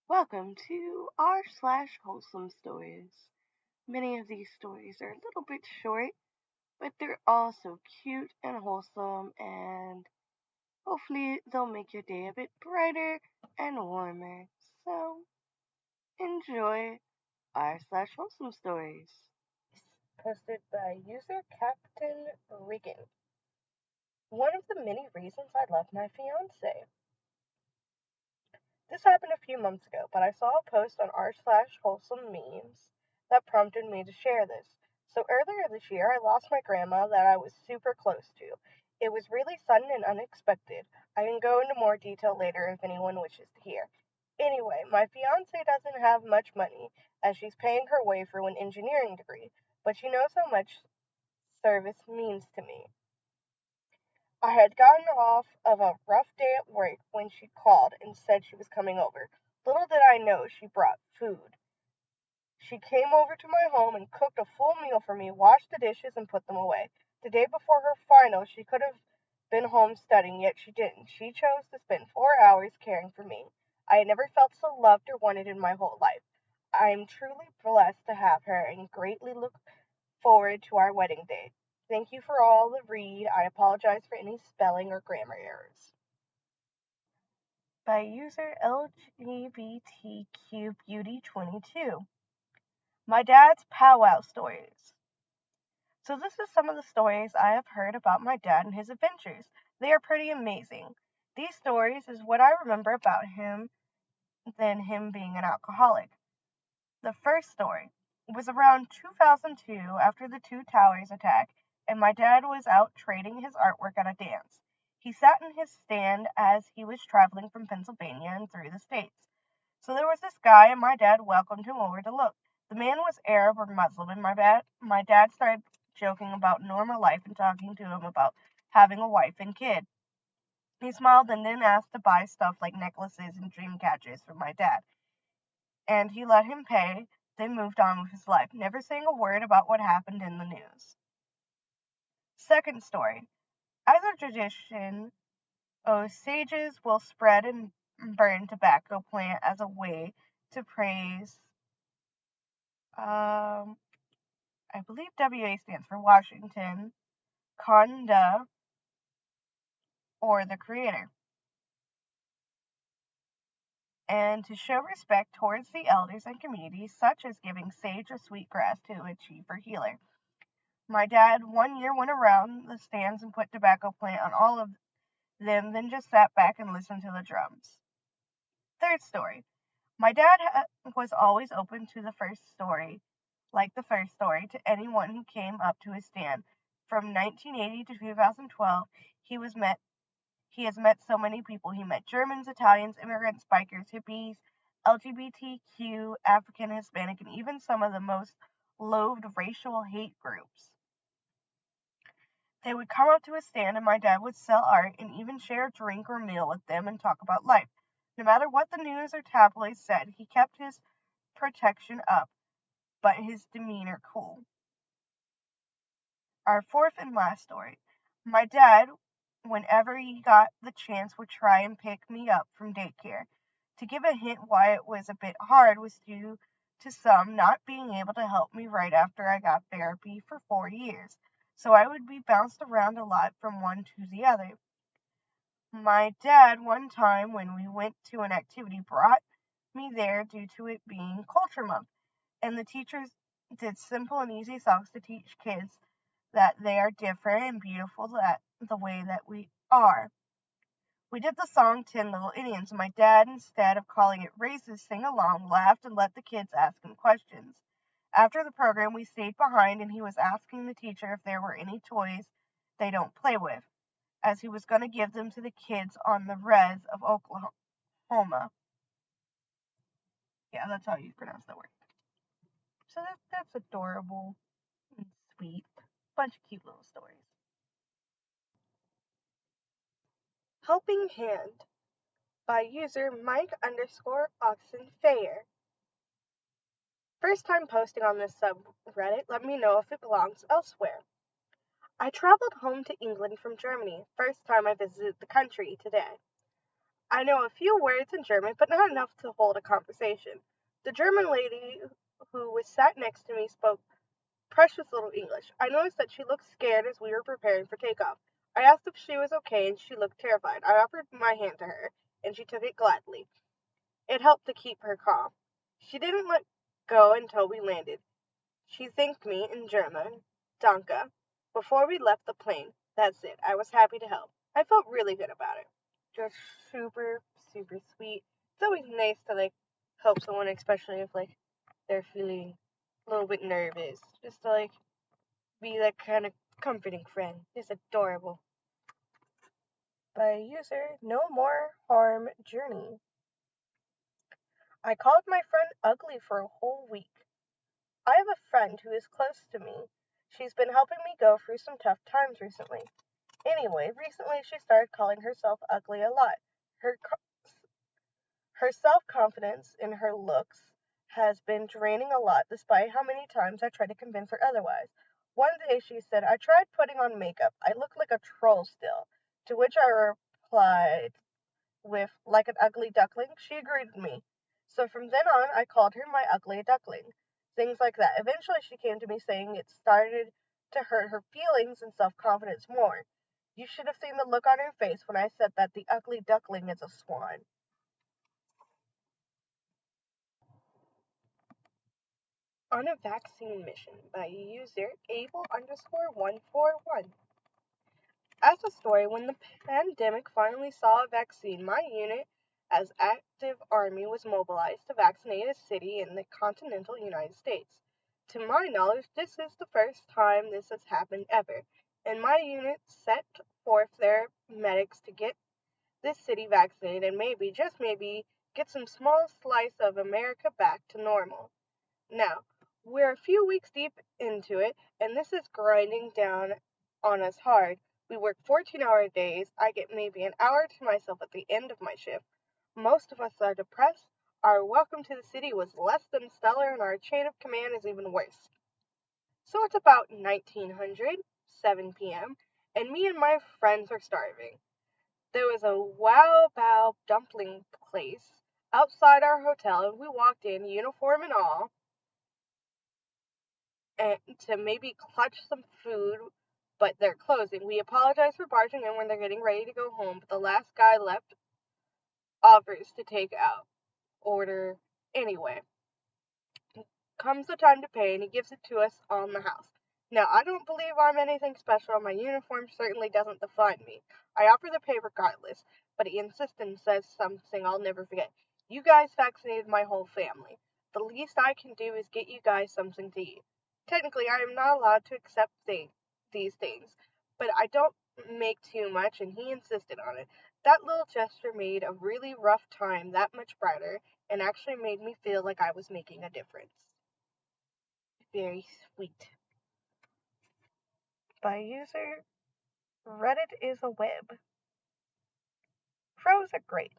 Welcome to r/Wholesome Stories. Many of these stories are a little bit short, but they're all so cute and wholesome, and hopefully they'll make your day a bit brighter and warmer. So enjoy r/Wholesome Stories. Posted by user Captain Regan. One of the many reasons I love my fiance. This happened a few months ago, but I saw a post on r/Wholesome Memes that prompted me to share this. So earlier this year, I lost my grandma that I was super close to. It was really sudden and unexpected. I can go into more detail later if anyone wishes to hear. Anyway, my fiance doesn't have much money, as she's paying her way through an engineering degree, but she knows how much service means to me. I had gotten off of a rough day at work when she called and said she was coming over. Little did I know she brought food. She came over to my home and cooked a full meal for me, washed the dishes, and put them away. The day before her final, she could have been home studying, yet she didn't. She chose to spend 4 hours caring for me. I had never felt so loved or wanted in my whole life. I am truly blessed to have her and greatly look forward to our wedding day. Thank you for all the read. I apologize for any spelling or grammar errors. By user LGBTQBeauty22. My dad's powwow stories. So this is some of the stories I have heard about my dad and his adventures. They are pretty amazing. These stories is what I remember about him than him being an alcoholic. The first story was around 2002 after the Two Towers attack, and my dad was out trading his artwork at a dance. He sat in his stand as he was traveling from Pennsylvania and through the states. So there was this guy, and my dad welcomed him over to look. The man was Arab or Muslim, and my dad started joking about normal life and talking to him about having a wife and kid. He smiled and then asked to buy stuff like necklaces and dream catchers for my dad, and he let him pay, then moved on with his life, never saying a word about what happened in the news. Second story. As a tradition, sages will spread and burn tobacco plant as a way to praise, I believe WA stands for Washington, Conda, or the Creator, and to show respect towards the elders and communities, such as giving sage or sweetgrass to a chief or healer. My dad one year went around the stands and put tobacco plant on all of them, then just sat back and listened to the drums. Third story. My dad was always open to the first story, like the first story, to anyone who came up to his stand. From 1980 to 2012, he was met he has met so many people. He met Germans, Italians, immigrants, bikers, hippies, LGBTQ, African, Hispanic, and even some of the most loathed racial hate groups. They would come up to his stand, and my dad would sell art and even share a drink or meal with them and talk about life. No matter what the news or tabloids said, he kept his protection up, but his demeanor cool. Our fourth and last story. My dad, whenever he got the chance, would try and pick me up from daycare. To give a hint why it was a bit hard was due to some not being able to help me right after I got therapy for 4 years. So I would be bounced around a lot from one to the other. My dad, one time when we went to an activity, brought me there due to it being Culture Month, and the teachers did simple and easy songs to teach kids that they are different and beautiful that the way that we are. We did the song 10 Little Indians, and my dad, instead of calling it races, sing along, laughed, and let the kids ask him questions. After the program, we stayed behind, and he was asking the teacher if there were any toys they don't play with, as he was going to give them to the kids on the res of Oklahoma. Yeah, that's how you pronounce that word. So that's adorable and sweet. Bunch of cute little stories. Helping Hand by user Mike_Oxenfayer. First time posting on this subreddit, let me know if it belongs elsewhere. I traveled home to England from Germany, first time I visited the country today. I know a few words in German, but not enough to hold a conversation. The German lady who was sat next to me spoke precious little English. I noticed that she looked scared as we were preparing for takeoff. I asked if she was okay, and she looked terrified. I offered my hand to her, and she took it gladly. It helped to keep her calm. She didn't let go until we landed. She thanked me in German, Danke, before we left the plane. That's it. I was happy to help. I felt really good about it. Just super, super sweet. It's always nice to help someone, especially if they're feeling a little bit nervous. Just to be that kind of comforting friend. It's adorable. By user No More Harm Journey. I called my friend ugly for a whole week. I have a friend who is close to me. She's been helping me go through some tough times recently. Anyway, recently she started calling herself ugly a lot. Her her self-confidence in her looks has been draining a lot despite how many times I tried to convince her otherwise. One day she said, "I tried putting on makeup. I look like a troll still." To which I replied with, "Like an ugly duckling?" She agreed with me. So from then on, I called her my ugly duckling. Things like that. Eventually, she came to me saying it started to hurt her feelings and self confidence more. You should have seen the look on her face when I said that the ugly duckling is a swan. On a vaccine mission by user able_141. As a story, when the pandemic finally saw a vaccine, my unit as active army was mobilized to vaccinate a city in the continental United States. To my knowledge, this is the first time this has happened ever, and my unit set forth their medics to get this city vaccinated and maybe, just maybe, get some small slice of America back to normal. Now, we're a few weeks deep into it, and this is grinding down on us hard. We work 14-hour days. I get maybe an hour to myself at the end of my shift. Most of us are depressed. Our welcome to the city was less than stellar, and our chain of command is even worse. So it's about 1900, 7 p.m., and me and my friends are starving. There was a wow bao dumpling place outside our hotel, and we walked in, uniform and all, and to maybe clutch some food, but they're closing. We apologize for barging in when they're getting ready to go home, but the last guy left offers to take out order anyway. Comes the time to pay, and he gives it to us on the house. Now, I don't believe I'm anything special. My uniform certainly doesn't define me. I offer the pay regardless, but he insists and says something I'll never forget. "You guys vaccinated my whole family. The least I can do is get you guys something to eat." Technically, I am not allowed to accept these things, but I don't make too much, and he insisted on it. That little gesture made a really rough time that much brighter, and actually made me feel like I was making a difference. Very sweet. By user Reddit is a web. Crows are great.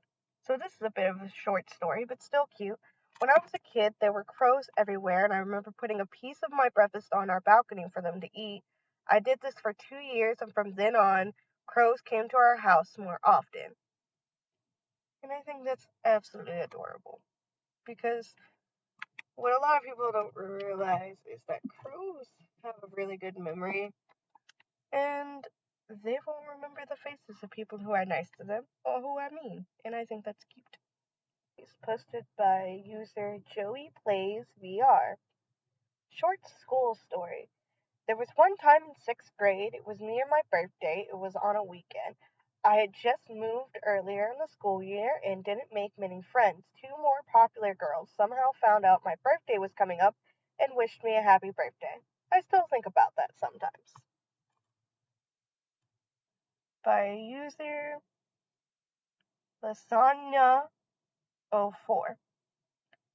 So this is a bit of a short story, but still cute. When I was a kid, there were crows everywhere, and I remember putting a piece of my breakfast on our balcony for them to eat. I did this for 2 years, and from then on, crows came to our house more often. And I think that's absolutely adorable. Because what a lot of people don't realize is that crows have a really good memory, and they will remember the faces of people who are nice to them or who are mean, and I think that's cute. It's posted by user Joey Plays VR. Short school story. There was one time in sixth grade, it was near my birthday, it was on a weekend. I had just moved earlier in the school year and didn't make many friends. Two more popular girls somehow found out my birthday was coming up and wished me a happy birthday. I still think about that sometimes. By user Lasagna04.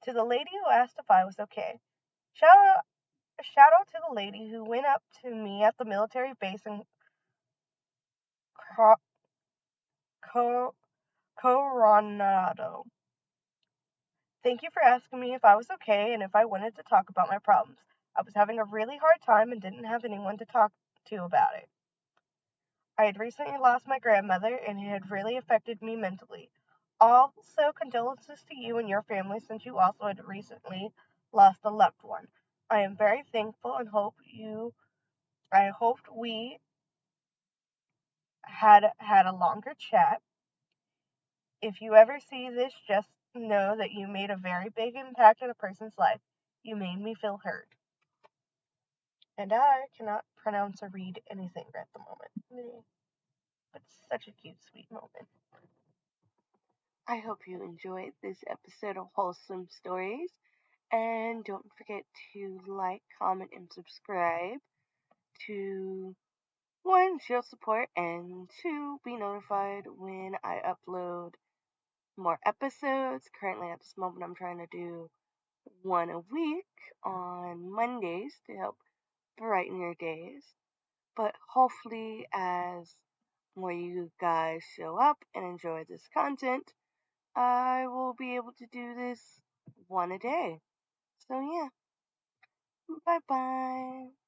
To the lady who asked if I was okay. Shout out, shout out to the lady who went up to me at the military base in Co- Coronado. Thank you for asking me if I was okay and if I wanted to talk about my problems. I was having a really hard time and didn't have anyone to talk to about it. I had recently lost my grandmother and it had really affected me mentally. Also, condolences to you and your family since you also had recently lost a loved one. I am very thankful and I hoped we had a longer chat. If you ever see this, just know that you made a very big impact on a person's life. You made me feel heard. And I cannot pronounce or read anything at the moment. But such a cute, sweet moment. I hope you enjoyed this episode of Wholesome Stories. And don't forget to like, comment, and subscribe to one, show support, and two, be notified when I upload more episodes. Currently, at this moment, I'm trying to do one a week on Mondays to help brighten your days. But hopefully, as more you guys show up and enjoy this content, I will be able to do this one a day. So, yeah. Bye bye.